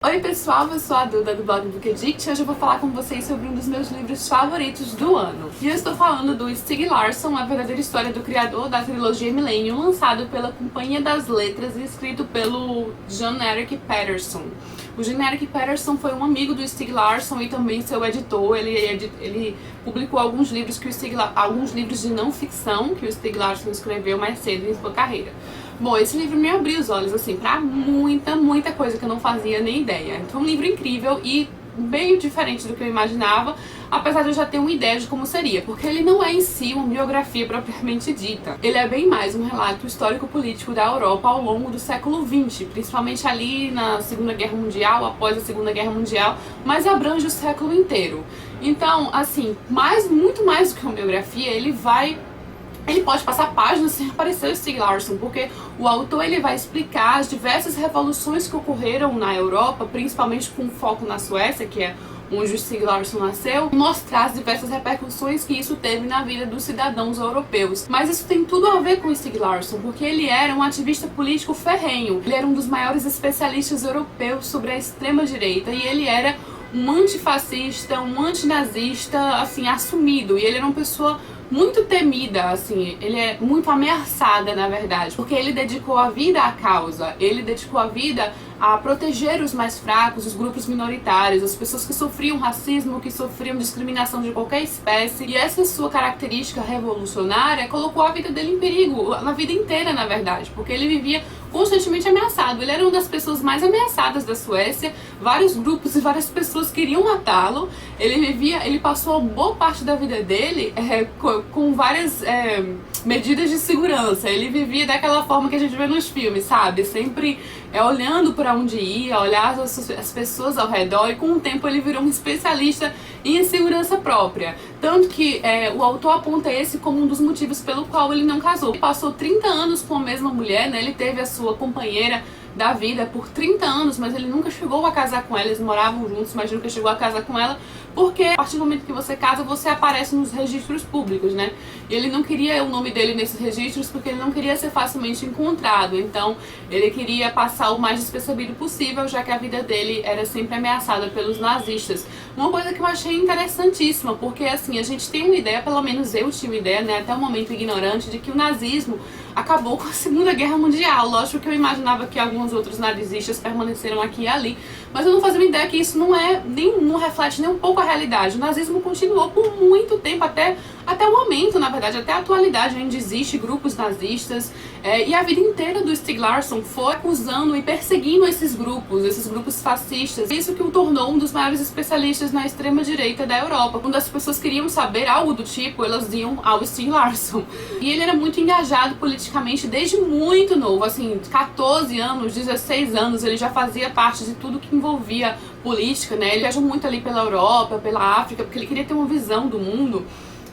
Oi pessoal, eu sou a Duda do blog Book Addict e hoje eu vou falar com vocês sobre um dos meus livros favoritos do ano. E eu estou falando do Stieg Larsson, a verdadeira história do criador da trilogia Millennium, lançado pela Companhia das Letras e escrito pelo Jan-Erik Peterson. O Jan-Erik Peterson foi um amigo do Stieg Larsson e também seu editor. Ele publicou alguns livros alguns livros de não ficção que o Stieg Larsson escreveu mais cedo em sua carreira. Bom, esse livro me abriu os olhos, assim, pra muita coisa que eu não fazia nem ideia. Foi um livro incrível e bem diferente do que eu imaginava, apesar de eu já ter uma ideia de como seria, porque ele não é em si uma biografia propriamente dita. Ele é bem mais um relato histórico-político da Europa ao longo do século XX, principalmente ali na Segunda Guerra Mundial, após a Segunda Guerra Mundial, mas abrange o século inteiro. Então, assim, muito mais do que uma biografia, ele pode passar páginas sem aparecer o Stieg Larsson, porque o autor ele vai explicar as diversas revoluções que ocorreram na Europa, principalmente com foco na Suécia, que é onde o Stieg Larsson nasceu, mostrar as diversas repercussões que isso teve na vida dos cidadãos europeus. Mas isso tem tudo a ver com o Stieg Larsson, porque ele era um ativista político ferrenho, ele era um dos maiores especialistas europeus sobre a extrema-direita e ele era um antifascista, um antinazista, assim, assumido, e ele era uma pessoa muito temida, assim, ele é muito ameaçada, na verdade, porque ele dedicou a vida à causa, ele dedicou a vida a proteger os mais fracos, os grupos minoritários, as pessoas que sofriam racismo, que sofriam discriminação de qualquer espécie, e essa sua característica revolucionária colocou a vida dele em perigo, a vida inteira, na verdade, porque ele vivia constantemente ameaçado. Ele era uma das pessoas mais ameaçadas da Suécia, vários grupos e várias pessoas queriam matá-lo. Ele passou boa parte da vida dele com várias medidas de segurança. Ele vivia daquela forma que a gente vê nos filmes, sabe? Sempre olhando para onde ia, olhar as pessoas ao redor, e com o tempo ele virou um especialista em segurança própria. Tanto que o autor aponta esse como um dos motivos pelo qual ele não casou. Ele passou 30 anos com a mesma mulher, né? Ele teve a sua companheira da vida por 30 anos, mas ele nunca chegou a casar com ela. Eles moravam juntos, mas nunca chegou a casar com ela, porque a partir do momento que você casa, você aparece nos registros públicos, né? E ele não queria o nome dele nesses registros porque ele não queria ser facilmente encontrado. Então ele queria passar o mais despercebido possível, já que a vida dele era sempre ameaçada pelos nazistas. Uma coisa que eu achei interessantíssima, porque assim, a gente tem uma ideia, pelo menos eu tinha uma ideia, né, até o momento ignorante, de que o nazismo acabou com a Segunda Guerra Mundial. Lógico que eu imaginava que alguns outros nazistas permaneceram aqui e ali, mas eu não fazia uma ideia que isso não reflete nem um pouco a realidade. O nazismo continuou por muito tempo, até o momento, na verdade, até a atualidade ainda existe grupos nazistas, e a vida inteira do Stieg Larsson foi acusando e perseguindo esses grupos fascistas. Isso que o tornou um dos maiores especialistas na extrema-direita da Europa. Quando as pessoas queriam saber algo do tipo, elas iam ao Stieg Larsson. E ele era muito engajado politicamente desde muito novo, assim, 14 anos, 16 anos, ele já fazia parte de tudo que envolvia política, né? Ele viajou muito ali pela Europa, pela África, porque ele queria ter uma visão do mundo.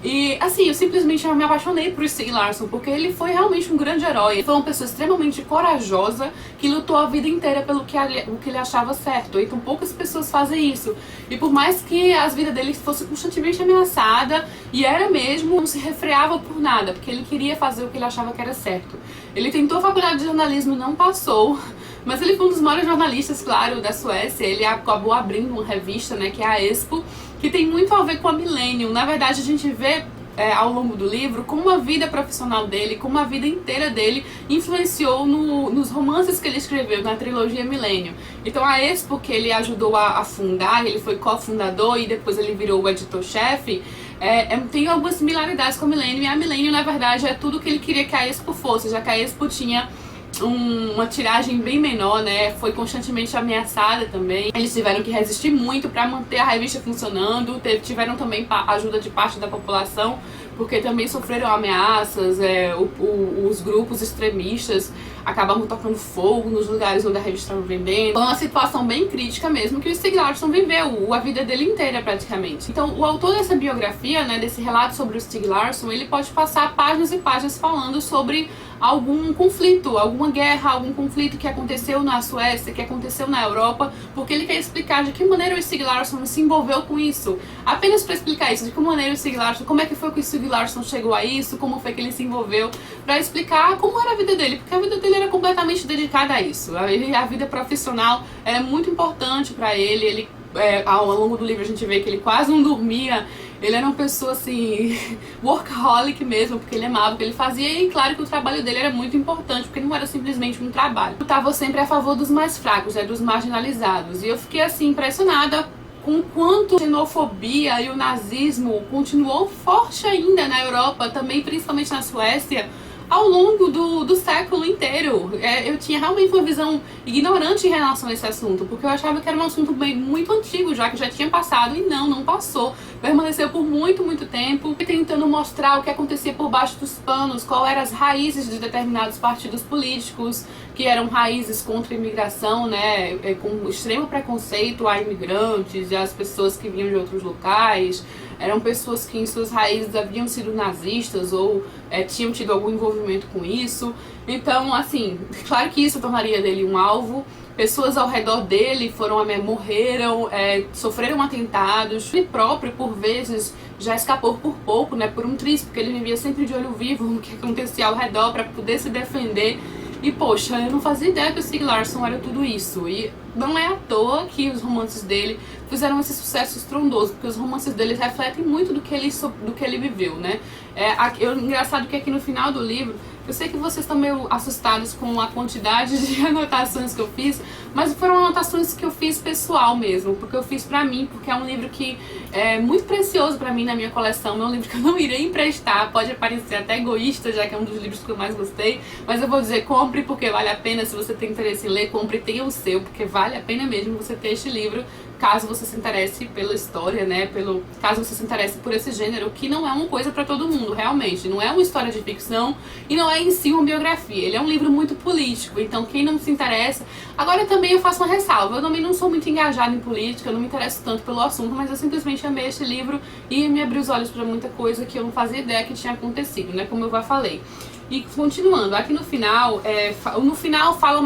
E assim, eu simplesmente me apaixonei por Stieg Larsson, porque ele foi realmente um grande herói. Ele foi uma pessoa extremamente corajosa, que lutou a vida inteira pelo que ele achava certo. Então poucas pessoas fazem isso. E por mais que a vida dele fosse constantemente ameaçada, e era mesmo, não se refreava por nada, porque ele queria fazer o que ele achava que era certo. Ele tentou a faculdade de jornalismo, não passou, mas ele foi um dos maiores jornalistas, claro, da Suécia. Ele acabou abrindo uma revista, né, que é a Expo, que tem muito a ver com a Millennium. Na verdade, a gente vê ao longo do livro como a vida profissional dele, como a vida inteira dele influenciou nos romances que ele escreveu na trilogia Millennium. Então a Expo, que ele ajudou a fundar, ele foi cofundador e depois ele virou o editor-chefe, tem algumas similaridades com a Millennium, e a Millennium, na verdade, é tudo que ele queria que a Expo fosse, já que a Expo tinha uma tiragem bem menor, né? Foi constantemente ameaçada também. Eles tiveram que resistir muito para manter a revista funcionando. Tiveram também ajuda de parte da população, porque também sofreram ameaças. Os grupos extremistas acabavam tocando fogo nos lugares onde a revista estava vendendo. Foi uma situação bem crítica mesmo que o Stieg Larsson viveu a vida dele inteira praticamente. Então o autor dessa biografia, né, desse relato sobre o Stieg Larsson, ele pode passar páginas e páginas falando sobre algum conflito, alguma guerra, algum conflito que aconteceu na Suécia, que aconteceu na Europa, porque ele quer explicar de que maneira o Stieg Larsson se envolveu com isso. Apenas para explicar isso, de que maneira o Stieg Larsson, como é que foi que o Stieg Larsson chegou a isso, como foi que ele se envolveu, para explicar como era a vida dele, porque a vida dele ele era completamente dedicado a isso. A vida profissional era muito importante para ele. Ao longo do livro a gente vê que ele quase não dormia. Ele era uma pessoa assim, workaholic mesmo, porque ele amava o que ele fazia. E claro que o trabalho dele era muito importante, porque não era simplesmente um trabalho. Ele estava sempre a favor dos mais fracos, né, dos marginalizados. E eu fiquei assim impressionada com quanto a xenofobia e o nazismo continuou forte ainda na Europa, também principalmente na Suécia, ao longo do século inteiro. Eu tinha realmente uma visão ignorante em relação a esse assunto, porque eu achava que era um assunto muito antigo, já que já tinha passado, e não passou. Permaneceu por muito tempo, tentando mostrar o que acontecia por baixo dos panos, quais eram as raízes de determinados partidos políticos, que eram raízes contra a imigração, né, com extremo preconceito a imigrantes e às pessoas que vinham de outros locais. Eram pessoas que em suas raízes haviam sido nazistas ou tinham tido algum envolvimento com isso. Então, assim, claro que isso tornaria dele um alvo. Pessoas ao redor dele morreram, sofreram atentados. Ele próprio, por vezes, já escapou por pouco, né, por um triz, porque ele vivia sempre de olho vivo no que acontecia ao redor para poder se defender. E poxa, eu não fazia ideia que o Stieg Larsson era tudo isso. E não é à toa que os romances dele fizeram esse sucesso estrondoso, porque os romances dele refletem muito do que ele viveu, né? Engraçado que aqui no final do livro, eu sei que vocês estão meio assustados com a quantidade de anotações que eu fiz, mas foram anotações que eu fiz pessoal mesmo, porque eu fiz pra mim, porque é um livro que é muito precioso pra mim na minha coleção, é um livro que eu não irei emprestar, pode parecer até egoísta, já que é um dos livros que eu mais gostei, mas eu vou dizer, compre porque vale a pena. Se você tem interesse em ler, compre e tenha o seu, porque vale a pena mesmo você ter este livro, caso você se interesse pela história, né, caso você se interesse por esse gênero, que não é uma coisa pra todo mundo, realmente, não é uma história de ficção e não é em si uma biografia, ele é um livro muito político, então quem não se interessa... Agora também eu faço uma ressalva, eu também não sou muito engajada em política, eu não me interesso tanto pelo assunto, mas eu simplesmente amei este livro e me abriu os olhos pra muita coisa que eu não fazia ideia que tinha acontecido, né, como eu já falei. E continuando, aqui no final fala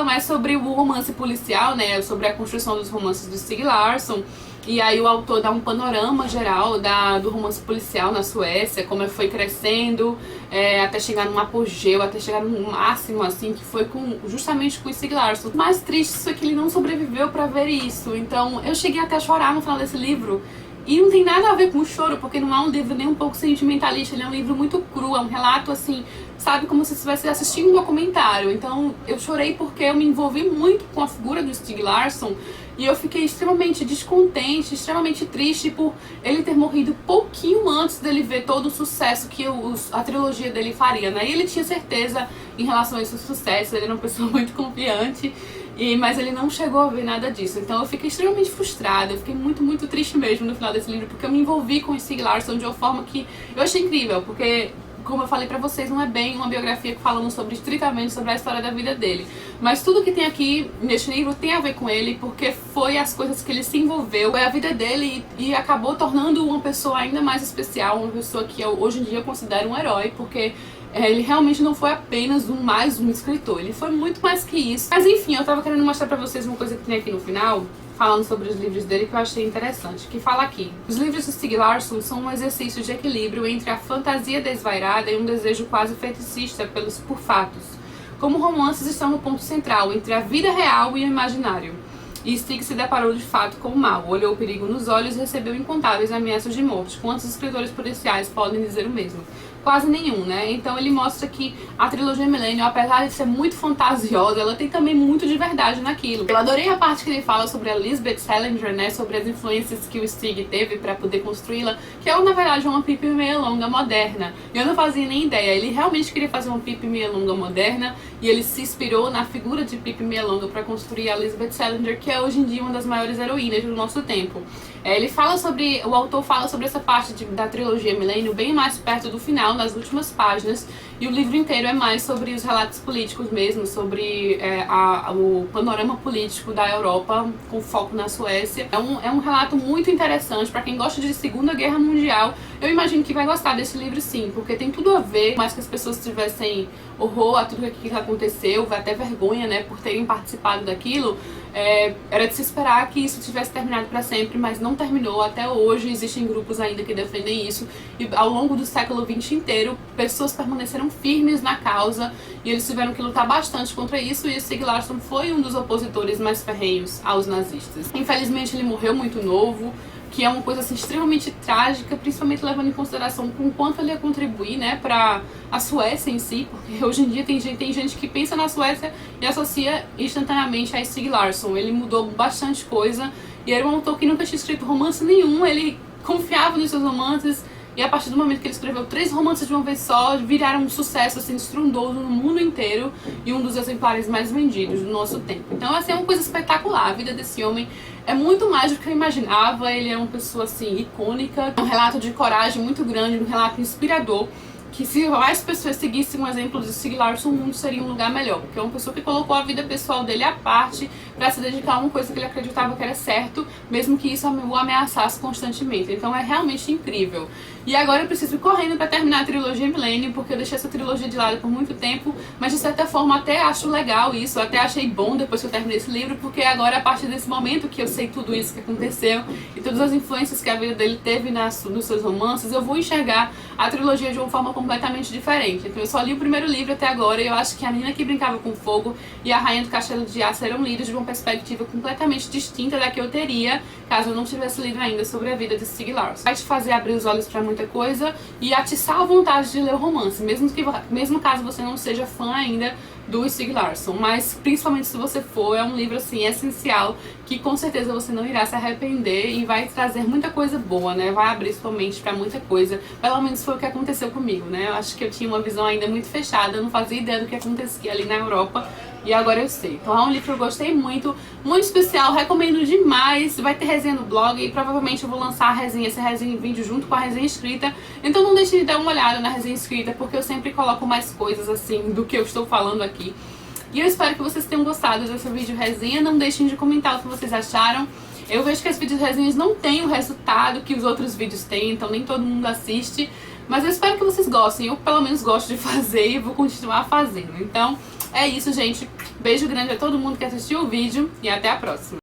mais sobre o romance policial, né, sobre a construção dos romances do Stieg Larsson. E aí o autor dá um panorama geral do romance policial na Suécia, como ele foi crescendo, até chegar num apogeu, até chegar num máximo, assim, que foi justamente com o Stieg Larsson. O mais triste é que ele não sobreviveu pra ver isso, então eu cheguei até a chorar no final desse livro. E não tem nada a ver com o choro, porque não é um livro nem um pouco sentimentalista, ele é um livro muito cru, é um relato assim, sabe, como se estivesse assistindo um documentário. Então eu chorei porque eu me envolvi muito com a figura do Stieg Larsson e eu fiquei extremamente descontente, extremamente triste por ele ter morrido pouquinho antes dele ver todo o sucesso que a trilogia dele faria, né? E ele tinha certeza em relação a esse sucesso, ele era uma pessoa muito confiante. Mas ele não chegou a ver nada disso, então eu fiquei extremamente frustrada, eu fiquei muito triste mesmo no final desse livro, porque eu me envolvi com o Stieg Larsson de uma forma que eu achei incrível, porque, como eu falei pra vocês, não é bem uma biografia falando estritamente sobre a história da vida dele, mas tudo que tem aqui neste livro tem a ver com ele, porque foi as coisas que ele se envolveu, foi a vida dele e acabou tornando uma pessoa ainda mais especial, uma pessoa que eu, hoje em dia, considero um herói, porque ele realmente não foi apenas mais um escritor, ele foi muito mais que isso. Mas enfim, eu tava querendo mostrar pra vocês uma coisa que tem aqui no final, falando sobre os livros dele, que eu achei interessante, que fala aqui: os livros do Stieg Larsson são um exercício de equilíbrio entre a fantasia desvairada e um desejo quase feticista por fatos. Como romances estão no ponto central, entre a vida real e o imaginário. E Stieg se deparou de fato com o mal, olhou o perigo nos olhos e recebeu incontáveis ameaças de morte. Quantos escritores policiais podem dizer o mesmo? Quase nenhum, né? Então ele mostra que a trilogia Millennium, apesar de ser muito fantasiosa, ela tem também muito de verdade naquilo. Eu adorei a parte que ele fala sobre a Lisbeth Salander, né? Sobre as influências que o Stieg teve pra poder construí-la, que é na verdade uma Pippi meia longa moderna. E eu não fazia nem ideia, ele realmente queria fazer uma Pippi meia longa moderna e ele se inspirou na figura de Pippi meia longa pra construir a Lisbeth Salander, que é hoje em dia uma das maiores heroínas do nosso tempo. O autor fala sobre essa parte da trilogia Millennium bem mais perto do final, nas últimas páginas, e o livro inteiro é mais sobre os relatos políticos mesmo, sobre o panorama político da Europa, com foco na Suécia. É um relato muito interessante para quem gosta de Segunda Guerra Mundial. Eu imagino que vai gostar desse livro sim, porque tem tudo a ver, mais que as pessoas tivessem horror a tudo que aconteceu, vai até vergonha, né, por terem participado daquilo. Era de se esperar que isso tivesse terminado para sempre, mas não terminou. Até hoje existem grupos ainda que defendem isso, e ao longo do século XX inteiro pessoas permaneceram firmes na causa e eles tiveram que lutar bastante contra isso, e o Stieg Larsson foi um dos opositores mais ferrenhos aos nazistas. Infelizmente ele morreu muito novo, que é uma coisa assim, extremamente trágica, principalmente levando em consideração com o quanto ele ia contribuir, né, para a Suécia em si, porque hoje em dia tem gente que pensa na Suécia e associa instantaneamente a Stieg Larsson. Ele mudou bastante coisa e era um autor que nunca tinha escrito romance nenhum, ele confiava nos seus romances, e a partir do momento que ele escreveu 3 romances de uma vez só, viraram um sucesso assim, estrondoso no mundo inteiro e um dos exemplares mais vendidos do nosso tempo. Então assim, é uma coisa espetacular. A vida desse homem é muito mais do que eu imaginava. Ele é uma pessoa assim, icônica, um relato de coragem muito grande, um relato inspirador, que se mais pessoas seguissem um exemplo de Stieg Larsson, o mundo seria um lugar melhor, porque é uma pessoa que colocou a vida pessoal dele à parte para se dedicar a uma coisa que ele acreditava que era certo, mesmo que isso o ameaçasse constantemente. Então é realmente incrível. E agora eu preciso ir correndo para terminar a trilogia Millennium, porque eu deixei essa trilogia de lado por muito tempo, mas de certa forma até acho legal isso, eu até achei bom depois que eu terminei esse livro, porque agora a partir desse momento que eu sei tudo isso que aconteceu e todas as influências que a vida dele teve nos seus romances, eu vou enxergar a trilogia de uma forma completamente diferente. Então eu só li o primeiro livro até agora e eu acho que A Menina que Brincava com Fogo e A Rainha do Castelo de Aço eram lidos de uma perspectiva completamente distinta da que eu teria caso eu não tivesse lido ainda sobre a vida de Stieg Larsson. Vai te fazer abrir os olhos para muita coisa e atiçar a vontade de ler o romance, mesmo caso você não seja fã ainda do Stieg Larsson, mas principalmente se você for, é um livro assim essencial que com certeza você não irá se arrepender e vai trazer muita coisa boa, né? Vai abrir sua mente pra muita coisa. Pelo menos foi o que aconteceu comigo, né? Eu acho que eu tinha uma visão ainda muito fechada, eu não fazia ideia do que acontecia ali na Europa. E agora eu sei. Então é um livro que eu gostei muito, muito especial, recomendo demais. Vai ter resenha no blog e provavelmente eu vou lançar essa resenha em vídeo junto com a resenha escrita. Então não deixe de dar uma olhada na resenha escrita, porque eu sempre coloco mais coisas assim do que eu estou falando aqui. E eu espero que vocês tenham gostado dessa vídeo resenha. Não deixem de comentar o que vocês acharam. Eu vejo que as vídeos resenhas não têm o resultado que os outros vídeos têm, então nem todo mundo assiste. Mas eu espero que vocês gostem. Eu pelo menos gosto de fazer e vou continuar fazendo. Então é isso, gente. Beijo grande a todo mundo que assistiu o vídeo e até a próxima.